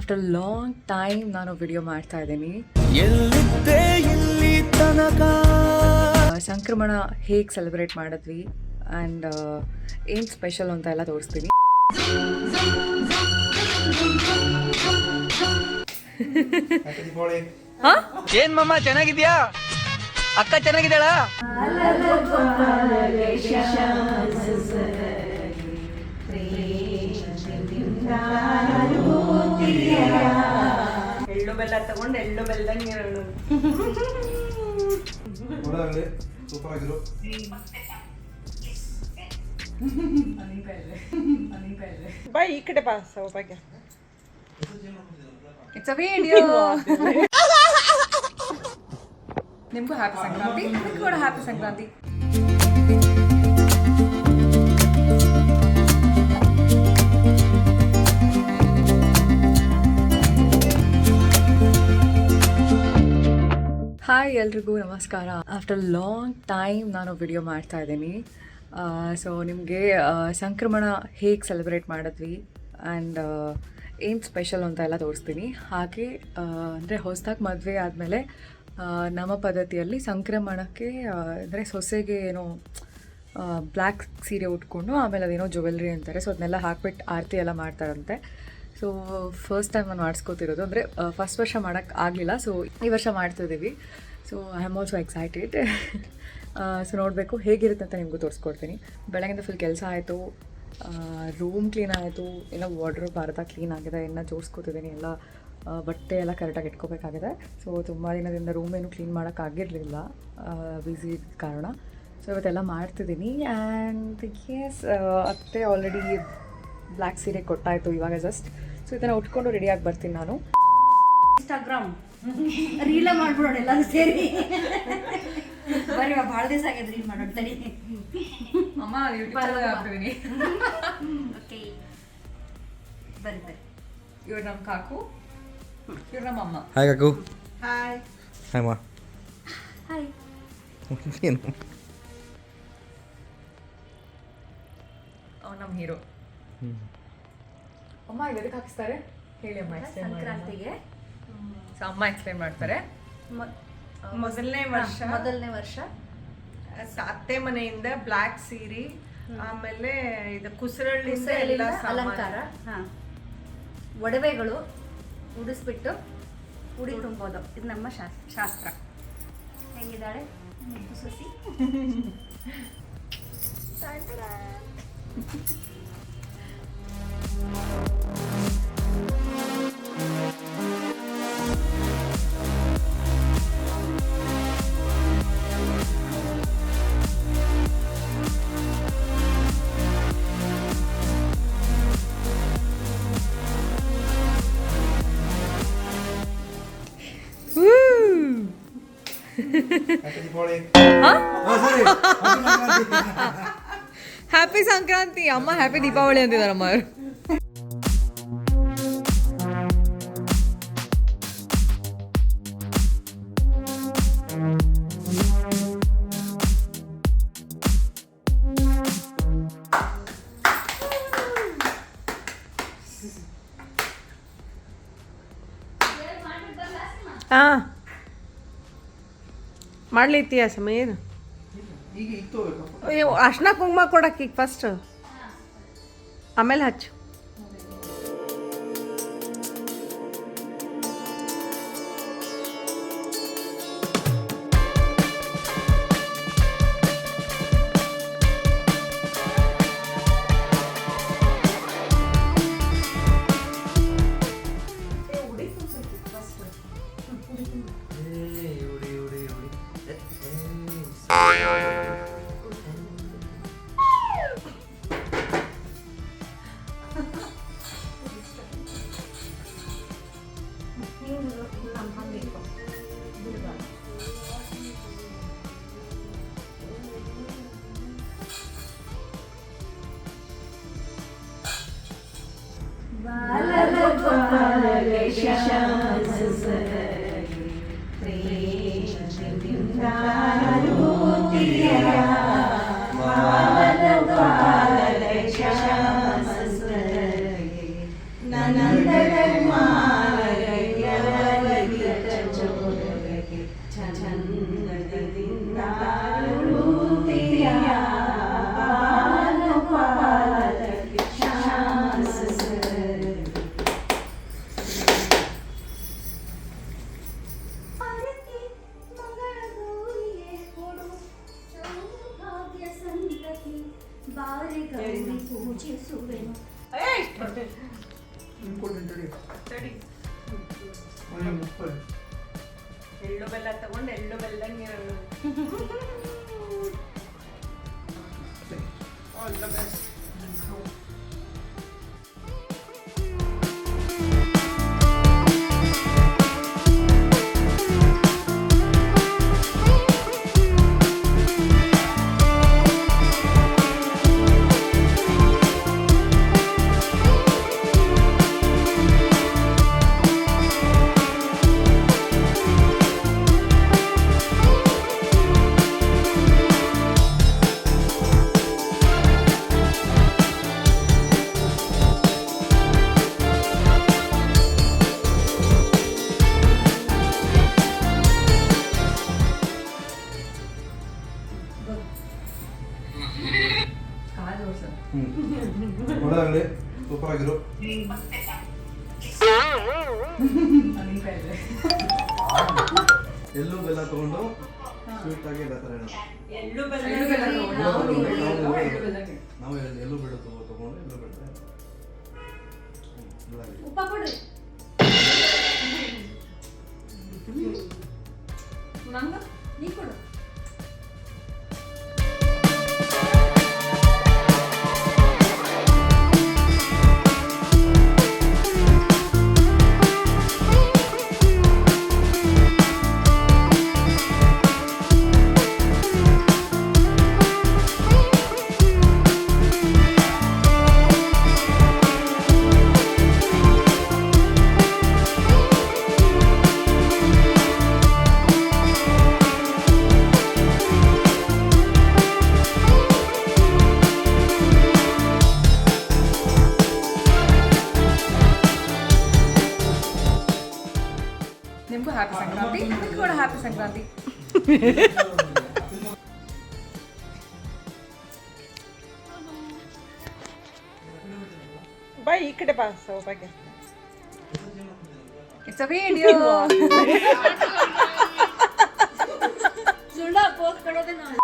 After long time ನಾನು video ಮಾಡ್ತಾ ಇದ್ದೀನಿ. ಸಂಕ್ರಮಣ ಹೇಗೆ ಸೆಲೆಬ್ರೇಟ್ ಮಾಡಿದ್ವಿ ಆ್ಯಂಡ್ ಏನು ಸ್ಪೆಷಲ್ ಅಂತ ಎಲ್ಲ ತೋರಿಸ್ತೀನಿ. ಏನ್ ಮಮ್ಮ ಚೆನ್ನಾಗಿದ್ಯಾ? ಅಕ್ಕ ಚೆನ್ನಾಗಿದ್ದಾಳ? ಎಳ್ಳು ಬೆಲ್ಲ ತಗೊಂಡು ಎಳ್ಳು ಬೆಲ್ಲದಂಗೆ ಸೂಪರ್ ಆಗಿರು. ಬಾ ಈ ಕಡೆ ಬಾ ಸೌಭಾಗ್ಯ. It's a video. ನಿಮಗೂ ಹ್ಯಾಪಿ ಸಂಕ್ರಾಂತಿ. ನಿಮಗೂ ಕೂಡ ಹ್ಯಾಪಿ ಸಂಕ್ರಾಂತಿ. ಹಾಯ್ ಎಲ್ರಿಗೂ ನಮಸ್ಕಾರ. ಆಫ್ಟರ್ ಲಾಂಗ್ ಟೈಮ್ ನಾನು ವಿಡಿಯೋ ಮಾಡ್ತಾ ಇದ್ದೀನಿ. ಸೊ ನಿಮಗೆ ಸಂಕ್ರಮಣ ಹೇಗೆ ಸೆಲೆಬ್ರೇಟ್ ಮಾಡಿದ್ವಿ ಆ್ಯಂಡ್ ಏನು ಸ್ಪೆಷಲ್ ಅಂತ ಎಲ್ಲ ತೋರಿಸ್ತೀನಿ. ಹಾಗೆ ಅಂದರೆ ಹೊಸದಾಗಿ ಮದುವೆ ಆದಮೇಲೆ ನಮ್ಮ ಪದ್ಧತಿಯಲ್ಲಿ ಸಂಕ್ರಮಣಕ್ಕೆ ಅಂದರೆ ಸೊಸೆಗೆ ಏನೋ ಬ್ಲ್ಯಾಕ್ ಸೀರೆ ಉಟ್ಕೊಂಡು ಆಮೇಲೆ ಅದೇನೋ ಜ್ಯುವೆಲ್ರಿ ಅಂತಾರೆ, ಸೊ ಅದನ್ನೆಲ್ಲ ಹಾಕ್ಬಿಟ್ಟು ಆರತಿ ಎಲ್ಲ ಮಾಡ್ತಾರಂತೆ. ಸೊ ಫಸ್ಟ್ ಟೈಮ್ ನಾನು ಮಾಡಿಸ್ಕೋತಿರೋದು, ಅಂದರೆ ಫಸ್ಟ್ ವರ್ಷ ಮಾಡೋಕ್ಕೆ ಆಗಲಿಲ್ಲ, ಸೊ ಈ ವರ್ಷ ಮಾಡ್ತಿದ್ದೀವಿ. So I am also excited. So ನೋಡಬೇಕು ಹೇಗಿರುತ್ತೆ ಅಂತ ನಿಮಗೂ ತೋರಿಸ್ಕೊಡ್ತೀನಿ. ಬೆಳಗಿಂದ ಫುಲ್ ಕೆಲಸ ಆಯಿತು, ರೂಮ್ ಕ್ಲೀನ್ ಆಯಿತು, ಎಲ್ಲ ವಾರ್ಡ್ರೋಬ್ ಅರ್ಧ ಕ್ಲೀನ್ ಆಗಿದೆ, ಇನ್ನು ಜೋಡಿಸ್ಕೊತಿದ್ದೀನಿ, ಎಲ್ಲ ಬಟ್ಟೆ ಎಲ್ಲ ಕರೆಕ್ಟಾಗಿ ಇಟ್ಕೋಬೇಕಾಗಿದೆ. ಸೊ ತುಂಬ ದಿನದಿಂದ ರೂಮ್ ಏನು ಕ್ಲೀನ್ ಮಾಡೋಕ್ಕಾಗಿರಲಿಲ್ಲ ಬ್ಯುಸಿ ಕಾರಣ. ಸೊ ಇವತ್ತೆಲ್ಲ ಮಾಡ್ತಿದ್ದೀನಿ. ಆ್ಯಂಡ್ ಎಸ್, ಅತ್ತೆ ಆಲ್ರೆಡಿ ಬ್ಲ್ಯಾಕ್ ಸೀರೆ ಕೊಟ್ಟಾಯಿತು ಇವಾಗ ಜಸ್ಟ್. ಸೊ ಇದನ್ನು ಉಟ್ಕೊಂಡು ರೆಡಿಯಾಗಿ ಬರ್ತೀನಿ ನಾನು. ಇನ್ಸ್ಟಾಗ್ರಾಮ್ ರೀಲ ಮಾಡ್ಬಿಡೋಣ ಎಲ್ಲರೂ ಸೇರಿ. ಬರೀ ಭಾಳ ದಿವಸ ಆಗೈತೆ ರೀಲ್ ಮಾಡೋಣ. ತಡಿ ಅಮ್ಮ ಹಾಕ್ತಿದ್ದೀನಿ. ಓಕೆ ಬರ್ರಿ ಬರ್ರಿ. ಇವ್ರು ನಮ್ಮ ಕಾಕು, ಇವ್ರು ನಮ್ಮ ಅಮ್ಮ. Hi cock. ಹಾಯ್ ಹಾಯ್ ಮಾ. ಹಾಯ್. ಏನು ಅವ್ನು ನಮ್ಮ ಹೀರೋ. ಅಮ್ಮ ಇದಕ್ಕೆ ಹಾಕಿಸ್ತಾರೆ ಹೇಳಿ ಅಮ್ಮ. ಎಕ್ಸ್ಪ್ಲೇನ್ ಮಾಡಿ. ಸಂಕ್ರಾಂತಿಗೆ ಸೊ ಅಮ್ಮ ಎಕ್ಸ್ಪ್ಲೇನ್ ಮಾಡ್ತಾರೆ. ಮೊದಲನೇ ವರ್ಷ ಅತ್ತೆ ಮನೆಯಿಂದ ಬ್ಲ್ಯಾಕ್ ಸೀರೆ, ಆಮೇಲೆ ಇದು ಕುಸರಳ್ಳಿಯಿಂದ ಎಲ್ಲ ಅಲಂಕಾರ, ಒಡವೆಗಳು ಉಡಿಸ್ಬಿಟ್ಟು ಉಡಿ ತುಂಬೋದು. ಇದು ನಮ್ಮ ಶಾಸ್ತ್ರ. ಹೆಂಗಿದ್ದಾಳೆ ಸೊಸಿ? ಹ್ಯಾಪಿ ಸಂಕ್ರಾಂತಿ. ಅಮ್ಮ ಹ್ಯಾಪಿ ದೀಪಾವಳಿ ಅಂತಿದ್ದಾರೆ ಅಮ್ಮ ಅವರು. ಹಾಂ ಮಾಡ್ಲಿತ್ತೀಯ ಸಮೀರ್? ಅರ್ಶಿನ ಕುಂಕುಮ ಕೊಡಕ್ಕೆ ಈಗ ಫಸ್ಟ್, ಆಮೇಲೆ ಹಚ್ಚು. ನಂದಗಮ್ಮ ಎಳ್ಳು ಬೆಲ್ಲ ತಗೊಂಡು ಎಳ್ಳು ಬೆಲ್ಲಂಗೆ ಆಲ್ ದ ಬೆಸ್ಟ್. ಕಾಲು ವರ್ಷ ಒಳ್ಳೆದಾಗಲಿ ಸೂಪರ್ ಆಗಿರು ಎಳ್ಳು ಬೆಲ್ಲ ತಗೊಂಡು ಸ್ವೀಟ್ ಆಗಿ ಎಲ್ಲ ಥರ ಎಳ್ಳು ಬೆಲ್ಲ ನಾವು ಎಳ್ಳು ಬೆಳ್ಳು ತಗೊಂಡು ಎಳ್ಳು ಬೆಳ್ಳ ಉಪ್ಪ ಕೊಡ್ರಿ ನಂಗ ನೀ ಕೊಡು. ನಿಮಗೂ ಹ್ಯಾಪಿ ಸಂಕ್ರಾಂತಿ, ನಿಮಗೂ ಕೂಡ ಹ್ಯಾಪಿ ಸಂಕ್ರಾಂತಿ. ಬಾ ಈ ಕಡೆ ಬಾ ಸೌಭಾಗ್ಯ. It's a video. ಸುಳ್ಳ ಪೋಸ್ ಕೊಡೋದೇ ನಾವು.